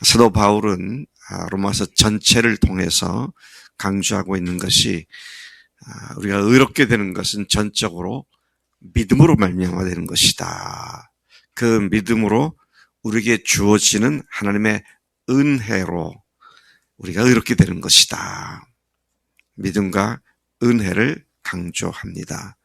사도 바울은 로마서 전체를 통해서 강조하고 있는 것이 우리가 의롭게 되는 것은 전적으로 믿음으로 말미암아 되는 것이다. 그 믿음으로 우리에게 주어지는 하나님의 은혜로 우리가 의롭게 되는 것이다. 믿음과 은혜를 강조합니다.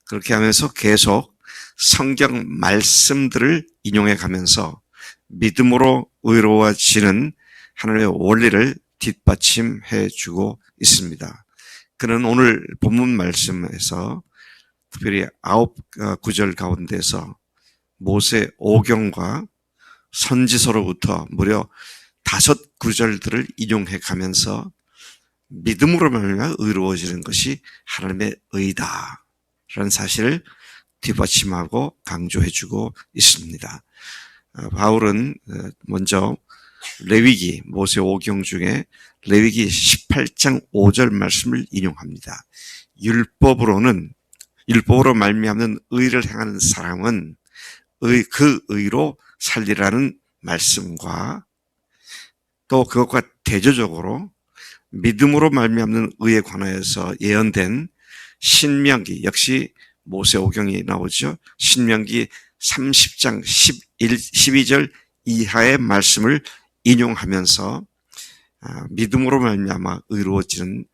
그렇게 하면서 계속 성경 말씀들을 인용해 가면서 믿음으로 의로워지는 하나님의 원리를 뒷받침해 주고 있습니다. 그는 오늘 본문 말씀에서 특별히 9구절 가운데서 모세 오경과 선지서로부터 무려 5구절들을 인용해 가면서 믿음으로 말미암아 의로워지는 것이 하나님의 의다 라는 사실을 뒷받침하고 강조해 주고 있습니다. 바울은 먼저 레위기 모세 오경 중에 레위기 18장 5절 말씀을 인용합니다. 율법으로 말미암는 의를 행하는 사람은 그 의로 살리라는 말씀과 또 그것과 대조적으로 믿음으로 말미암는 의에 관하여서 예언된 신명기, 역시 모세 오경이 나오죠. 신명기 30장 12절 이하의 말씀을 인용하면서 믿음으로 말미암아 의로워지는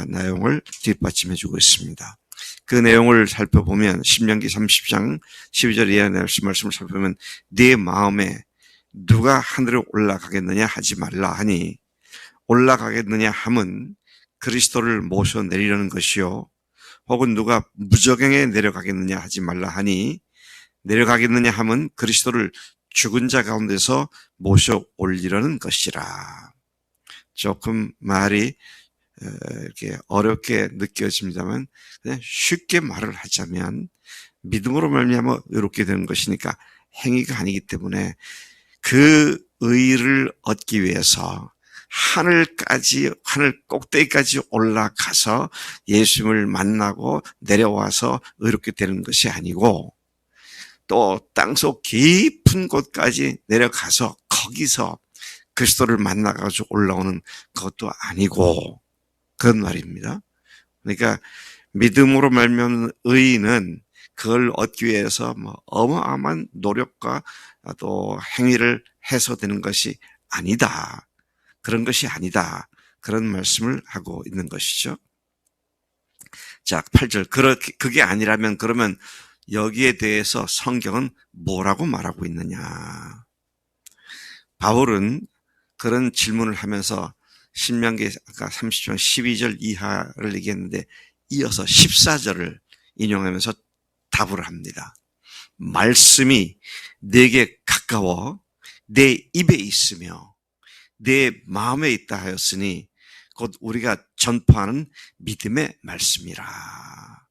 내용을 뒷받침해 주고 있습니다. 그 내용을 살펴보면 신명기 30장 12절 이하의 말씀을 살펴보면 네 마음에 누가 하늘에 올라가겠느냐 하지 말라 하니 올라가겠느냐 함은 그리스도를 모셔 내리려는 것이요 혹은 누가 무저갱에 내려가겠느냐 하지 말라 하니 내려가겠느냐 함은 그리스도를 죽은 자 가운데서 모셔 올리려는 것이라. 조금 말이 이렇게 어렵게 느껴집니다만 그냥 쉽게 말을 하자면 믿음으로 말미암아 의롭게 되는 것이니까 행위가 아니기 때문에 그 의를 얻기 위해서 하늘 꼭대기까지 올라가서 예수님을 만나고 내려와서 의롭게 되는 것이 아니고 또 땅속 깊은 곳까지 내려가서 거기서 그리스도를 만나가지고 올라오는 것도 아니고 그런 말입니다. 그러니까 믿음으로 말미암는 의는 그걸 얻기 위해서 어마어마한 노력과 또 행위를 해서 되는 것이 아니다. 그런 것이 아니다. 그런 말씀을 하고 있는 것이죠. 자, 8절. 그게 아니라면 그러면 여기에 대해서 성경은 뭐라고 말하고 있느냐. 바울은 그런 질문을 하면서 신명기 아까 30장 12절 이하를 얘기했는데 이어서 14절을 인용하면서 답을 합니다. 말씀이 내게 가까워 내 입에 있으며 내 마음에 있다 하였으니 곧 우리가 전파하는 믿음의 말씀이라.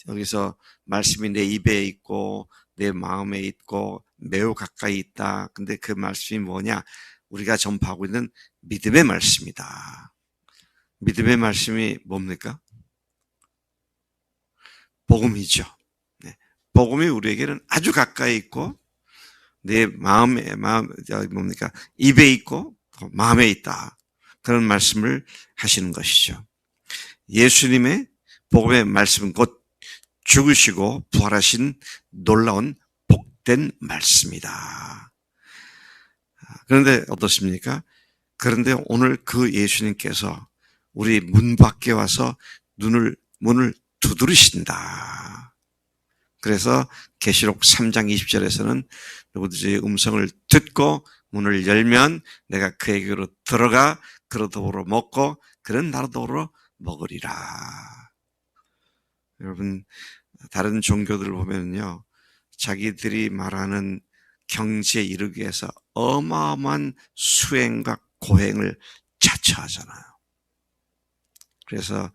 여기서 말씀이 내 입에 있고 내 마음에 있고 매우 가까이 있다. 근데 그 말씀이 뭐냐? 우리가 전파하고 있는 믿음의 말씀이다. 믿음의 말씀이 뭡니까? 복음이죠. 네. 복음이 우리에게는 아주 가까이 있고 내 뭡니까? 입에 있고 마음에 있다. 그런 말씀을 하시는 것이죠. 예수님의 복음의 말씀은 곧 죽으시고 부활하신 놀라운 복된 말씀이다. 그런데 어떻습니까? 그런데 오늘 그 예수님께서 우리 문 밖에 와서 문을 두드리신다. 그래서 계시록 3장 20절에서는 누구든지 음성을 듣고 문을 열면 내가 그에게로 들어가 그로 더불어 먹고 그런 나로 더불어 먹으리라. 여러분 다른 종교들을 보면요. 자기들이 말하는 경지에 이르기 위해서 어마어마한 수행과 고행을 자처하잖아요. 그래서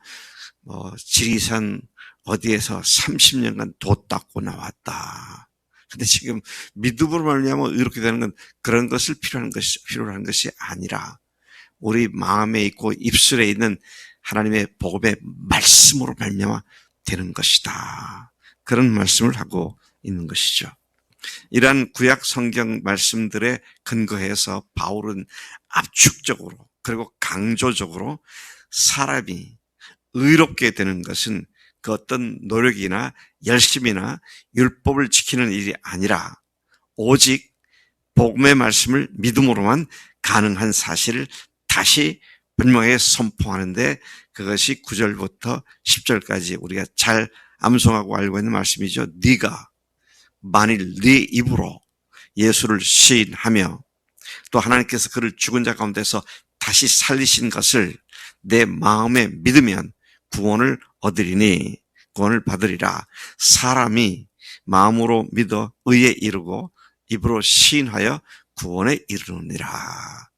지리산 어디에서 30년간 돛 닦고 나왔다. 근데 지금 믿음으로 말미암아 이렇게 되는 건 그런 것을 필요한 것이 아니라 우리 마음에 있고 입술에 있는 하나님의 복음의 말씀으로 말미암아 되는 것이다. 그런 말씀을 하고 있는 것이죠. 이러한 구약 성경 말씀들에 근거해서 바울은 압축적으로 그리고 강조적으로 사람이 의롭게 되는 것은 그 어떤 노력이나 열심이나 율법을 지키는 일이 아니라 오직 복음의 말씀을 믿음으로만 가능한 사실을 다시 분명하게 선포하는데, 그것이 9절부터 10절까지 우리가 잘 암송하고 알고 있는 말씀이죠. 네가 만일 네 입으로 예수를 시인하며 또 하나님께서 그를 죽은 자 가운데서 다시 살리신 것을 내 마음에 믿으면 구원을 얻으리니 구원을 받으리라. 사람이 마음으로 믿어 의에 이르고 입으로 시인하여 구원에 이르느니라.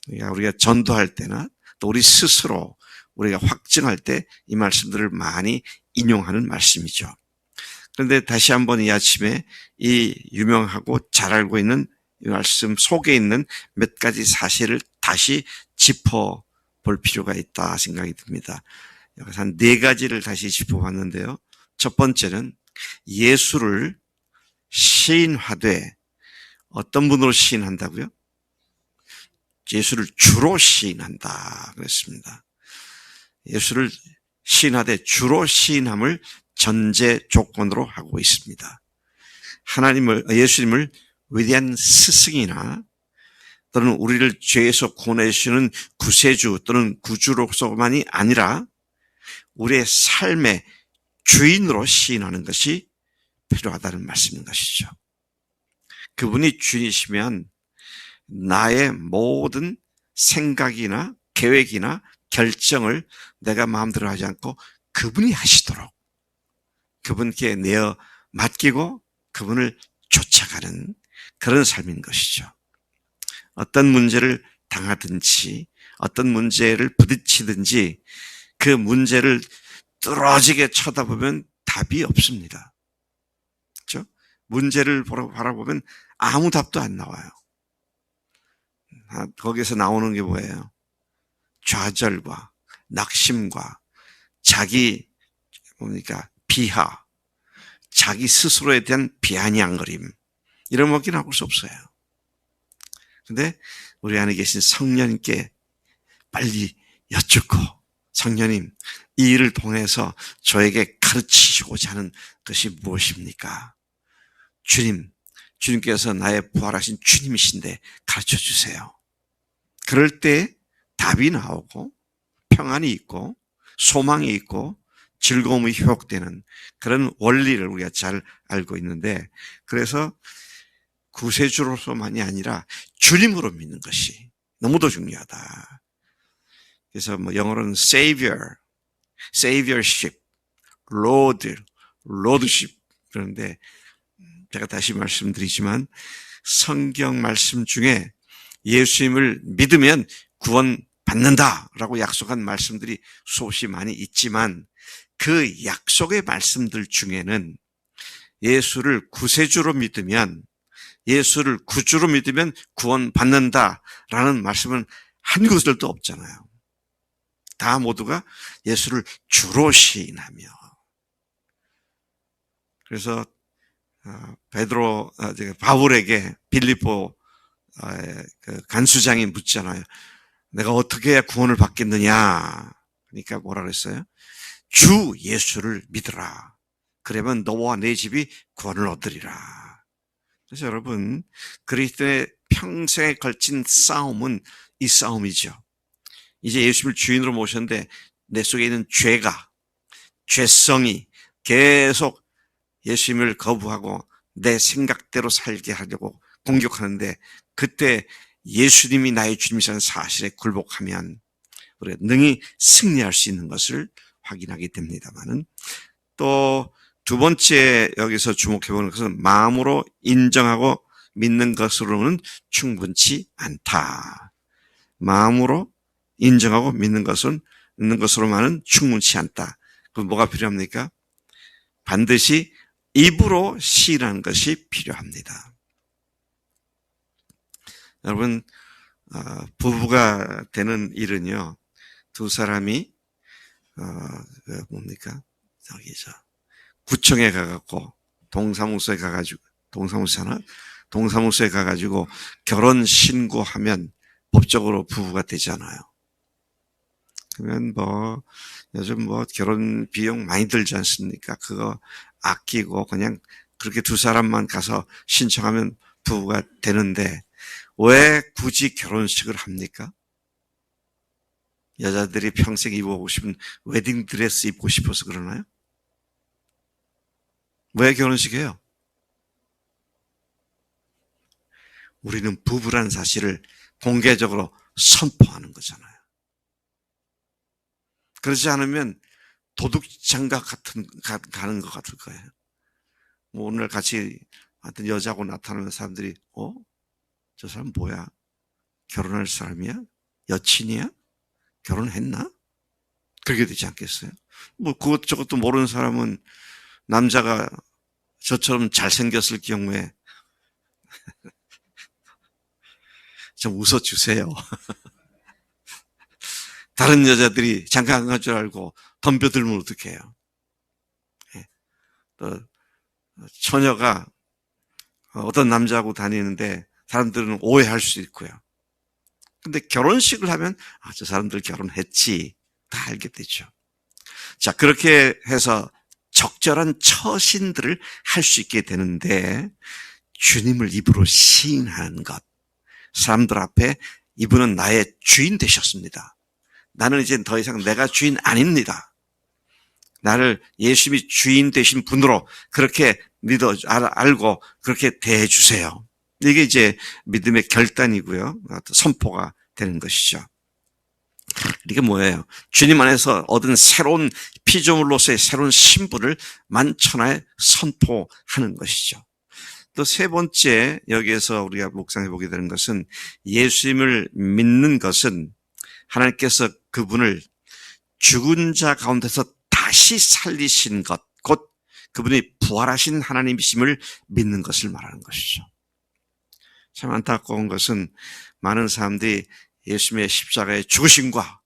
우리가 전도할 때나 또 우리 스스로 우리가 확증할 때 이 말씀들을 많이 인용하는 말씀이죠. 그런데 다시 한번 이 아침에 이 유명하고 잘 알고 있는 이 말씀 속에 있는 몇 가지 사실을 다시 짚어볼 필요가 있다 생각이 듭니다. 여기서 한 4가지를 다시 짚어봤는데요. 첫 번째는 예수를 시인하되, 어떤 분으로 시인한다고요? 예수를 주로 시인한다 그랬습니다. 예수를 시인하되 주로 시인함을 전제 조건으로 하고 있습니다. 예수님을 위대한 스승이나 또는 우리를 죄에서 구원해 주시는 구세주 또는 구주로서만이 아니라 우리의 삶의 주인으로 시인하는 것이 필요하다는 말씀인 것이죠. 그분이 주인이시면 나의 모든 생각이나 계획이나 결정을 내가 마음대로 하지 않고 그분이 하시도록 그분께 내어 맡기고 그분을 쫓아가는 그런 삶인 것이죠. 어떤 문제를 당하든지 어떤 문제를 부딪히든지 그 문제를 뚫어지게 쳐다보면 답이 없습니다. 그렇죠? 문제를 바라보면 아무 답도 안 나와요. 거기서 나오는 게 뭐예요? 좌절과 낙심과 자기 비하, 자기 스스로에 대한 비아냥거림, 이런 것밖에 나올 수 없어요. 그런데 우리 안에 계신 성령님께 빨리 여쭙고, 성령님, 이 일을 통해서 저에게 가르치시고자 하는 것이 무엇입니까? 주님께서 나의 부활하신 주님이신데 가르쳐 주세요. 그럴 때 답이 나오고 평안이 있고 소망이 있고 즐거움이 회복되는 그런 원리를 우리가 잘 알고 있는데, 그래서 구세주로서만이 아니라 주님으로 믿는 것이 너무도 중요하다. 그래서 영어로는 saviorship, lordship, 그런데 제가 다시 말씀드리지만 성경 말씀 중에 예수님을 믿으면 구원받는다라고 약속한 말씀들이 수없이 많이 있지만, 그 약속의 말씀들 중에는 예수를 구세주로 믿으면, 예수를 구주로 믿으면 구원받는다라는 말씀은 한 구절도 없잖아요. 다 모두가 예수를 주로 시인하며. 그래서 바울에게 빌립보 간수장이 묻잖아요. 내가 어떻게 해야 구원을 받겠느냐? 그러니까 뭐라 그랬어요? 주 예수를 믿으라. 그러면 너와 내 집이 구원을 얻으리라. 그래서 여러분, 그리스도의 평생에 걸친 싸움은 이 싸움이죠. 이제 예수를 주인으로 모셨는데 내 속에 있는 죄성이 계속 예수님을 거부하고 내 생각대로 살게 하려고 공격하는데, 그때 예수님이 나의 주님이라는 사실에 굴복하면 우리가 능히 승리할 수 있는 것을 확인하게 됩니다만은, 또 두 번째 여기서 주목해 보는 것은 마음으로 인정하고 믿는 것으로는 충분치 않다. 마음으로 인정하고 믿는 것으로만은 충분치 않다. 그럼 뭐가 필요합니까? 반드시 입으로 시인하는 것이 필요합니다. 여러분, 부부가 되는 일은요, 두 사람이 구청에 가갖고 동사무소에 가가지고 동사무소에 가가지고 결혼 신고하면 법적으로 부부가 되잖아요. 그러면 요즘 결혼 비용 많이 들지 않습니까? 그거 아끼고 그냥 그렇게 두 사람만 가서 신청하면 부부가 되는데 왜 굳이 결혼식을 합니까? 여자들이 평생 입어보고 싶은 웨딩드레스 입고 싶어서 그러나요? 왜 결혼식 해요? 우리는 부부라는 사실을 공개적으로 선포하는 거잖아요. 그렇지 않으면 도둑장갑 가는 것 같을 거예요. 오늘 같이 어떤 여자하고 나타나는 사람들이 저 사람 뭐야? 결혼할 사람이야? 여친이야? 결혼했나? 그렇게 되지 않겠어요? 그것저것도 모르는 사람은 남자가 저처럼 잘생겼을 경우에 좀 웃어주세요. 다른 여자들이 잠깐 갈 줄 알고 덤벼들면 어떡해요? 또 처녀가 어떤 남자하고 다니는데 사람들은 오해할 수 있고요. 근데 결혼식을 하면 저 사람들 결혼했지 다 알게 되죠. 자, 그렇게 해서 적절한 처신들을 할 수 있게 되는데 주님을 입으로 시인하는 것, 사람들 앞에 이분은 나의 주인 되셨습니다. 나는 이제 더 이상 내가 주인 아닙니다. 나를 예수님이 주인 되신 분으로 그렇게 알고 그렇게 대해 주세요. 이게 이제 믿음의 결단이고요. 선포가 되는 것이죠. 이게 뭐예요? 주님 안에서 얻은 새로운 피조물로서의 새로운 신분을 만천하에 선포하는 것이죠. 또 세 번째 여기에서 우리가 묵상해 보게 되는 것은 예수님을 믿는 것은 하나님께서 그분을 죽은 자 가운데서 다시 살리신 것, 곧 그분이 부활하신 하나님이심을 믿는 것을 말하는 것이죠. 참 안타까운 것은 많은 사람들이 예수님의 십자가의 죽으심과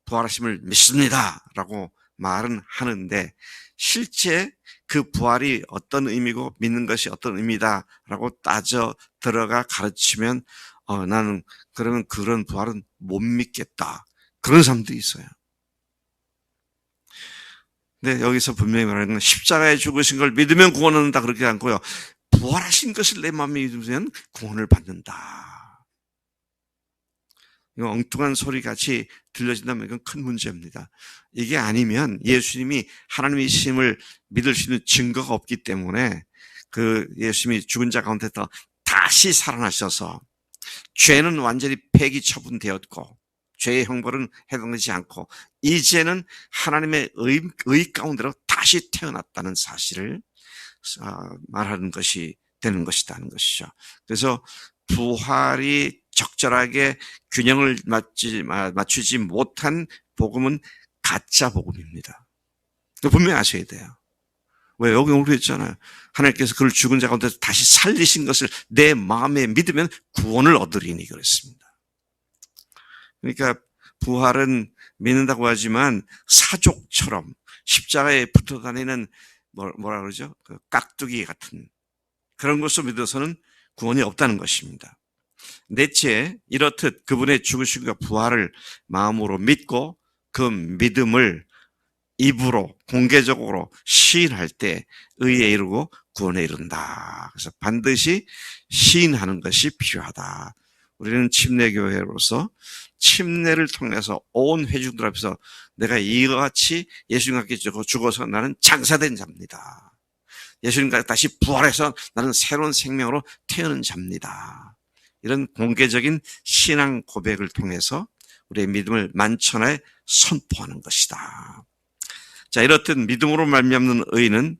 부활하심을 믿습니다 라고 말은 하는데 실제 그 부활이 어떤 의미고 믿는 것이 어떤 의미다 라고 따져 들어가 가르치면 나는 그러면 그런 부활은 못 믿겠다. 그런 사람들이 있어요. 근데 여기서 분명히 말하는 건 십자가에 죽으신 걸 믿으면 구원을 얻는다 그렇게 않고요. 부활하신 것을 내 마음에 믿으면 구원을 받는다. 이거 엉뚱한 소리 같이 들려진다면 이건 큰 문제입니다. 이게 아니면 예수님이 하나님이심을 믿을 수 있는 증거가 없기 때문에 그 예수님이 죽은 자 가운데서 다시 살아나셔서 죄는 완전히 폐기 처분되었고 죄의 형벌은 해당되지 않고 이제는 하나님의 의 가운데로 다시 태어났다는 사실을 말하는 것이 되는 것이라는 것이죠. 그래서 부활이 적절하게 균형을 맞추지 못한 복음은 가짜 복음입니다. 분명히 아셔야 돼요. 왜? 여기 오늘 했잖아요. 하나님께서 그를 죽은 자 가운데서 다시 살리신 것을 내 마음에 믿으면 구원을 얻으리니 그랬습니다. 그러니까 부활은 믿는다고 하지만 사족처럼 십자가에 붙어 다니는 뭐라 그러죠? 그 깍두기 같은 그런 것을 믿어서는 구원이 없다는 것입니다. 넷째, 이렇듯 그분의 죽으심과 부활을 마음으로 믿고 그 믿음을 입으로 공개적으로 시인할 때 의에 이르고 구원에 이른다. 그래서 반드시 시인하는 것이 필요하다. 우리는 침례교회로서 침례를 통해서 온 회중들 앞에서 내가 이와 같이 예수님과 함께 죽어서 나는 장사된 자입니다. 예수님과 다시 부활해서 나는 새로운 생명으로 태어난 자입니다. 이런 공개적인 신앙 고백을 통해서 우리의 믿음을 만천하에 선포하는 것이다. 자, 이렇듯 믿음으로 말미암는 의는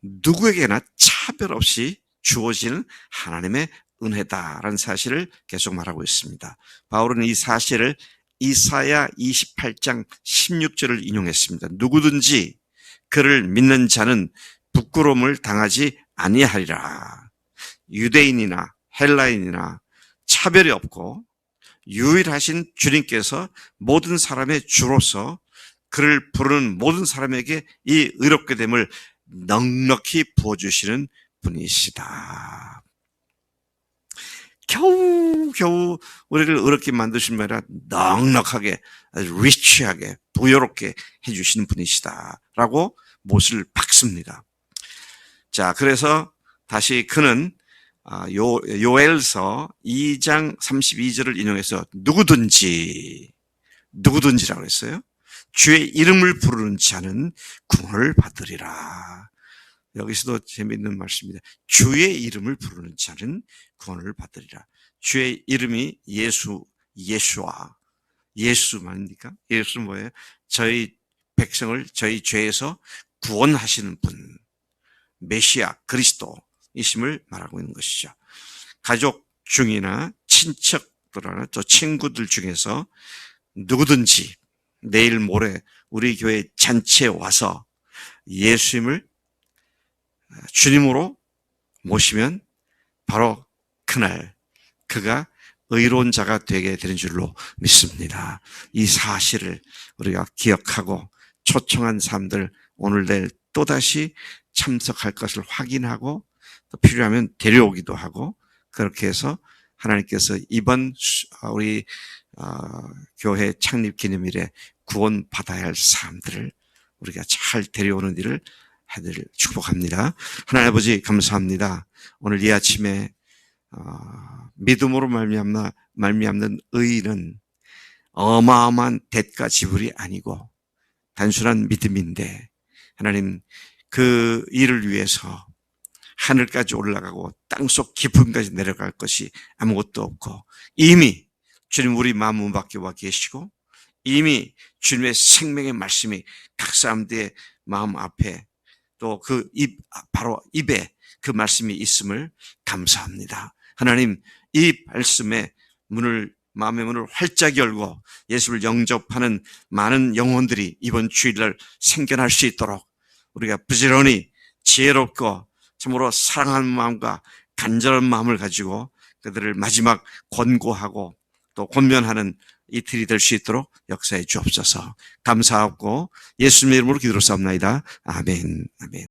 누구에게나 차별 없이 주어지는 하나님의 은혜다라는 사실을 계속 말하고 있습니다. 바울은 이 사실을 이사야 28장 16절을 인용했습니다. 누구든지 그를 믿는 자는 부끄러움을 당하지 아니하리라. 유대인이나 헬라인이나 차별이 없고 유일하신 주님께서 모든 사람의 주로서 그를 부르는 모든 사람에게 이 의롭게 됨을 넉넉히 부어주시는 분이시다. 겨우 우리를 어렵게 만드신 말이라 넉넉하게, 아주 리치하게, 부여롭게 해주시는 분이시다라고 못을 박습니다. 자, 그래서 다시 그는 요엘서 2장 32절을 인용해서 누구든지라고 했어요. 주의 이름을 부르는 자는 구원을 받으리라. 여기서도 재미있는 말씀입니다. 주의 이름을 부르는 자는 구원을 받으리라. 주의 이름이 예수와 예수 말입니까? 예수는 뭐예요? 저희 백성을 저희 죄에서 구원하시는 분, 메시아 그리스도이심을 말하고 있는 것이죠. 가족 중이나 친척들이나 또 친구들 중에서 누구든지 내일 모레 우리 교회 잔치에 와서 예수님을 주님으로 모시면 바로 그날 그가 의로운 자가 되게 되는 줄로 믿습니다. 이 사실을 우리가 기억하고 초청한 사람들 오늘 내일 또다시 참석할 것을 확인하고 또 필요하면 데려오기도 하고 그렇게 해서 하나님께서 이번 우리 교회 창립 기념일에 구원받아야 할 사람들을 우리가 잘 데려오는 일을 하늘 축복합니다. 하나님 아버지 감사합니다. 오늘 이 아침에 믿음으로 말미암는 의는 어마어마한 대가 지불이 아니고 단순한 믿음인데 하나님 그 일을 위해서 하늘까지 올라가고 땅속 깊음까지 내려갈 것이 아무것도 없고 이미 주님 우리 마음 밖에 와 계시고 이미 주님의 생명의 말씀이 각 사람들의 마음 앞에 또 그 바로 입에 그 말씀이 있음을 감사합니다. 하나님 이 말씀의 마음의 문을 활짝 열고 예수를 영접하는 많은 영혼들이 이번 주일날 생겨날 수 있도록 우리가 부지런히 지혜롭고 참으로 사랑하는 마음과 간절한 마음을 가지고 그들을 마지막 권고하고 또 권면하는 이틀이 될 수 있도록 역사해 주옵소서. 감사하고 예수님의 이름으로 기도로 싸움나이다. 아멘. 아멘.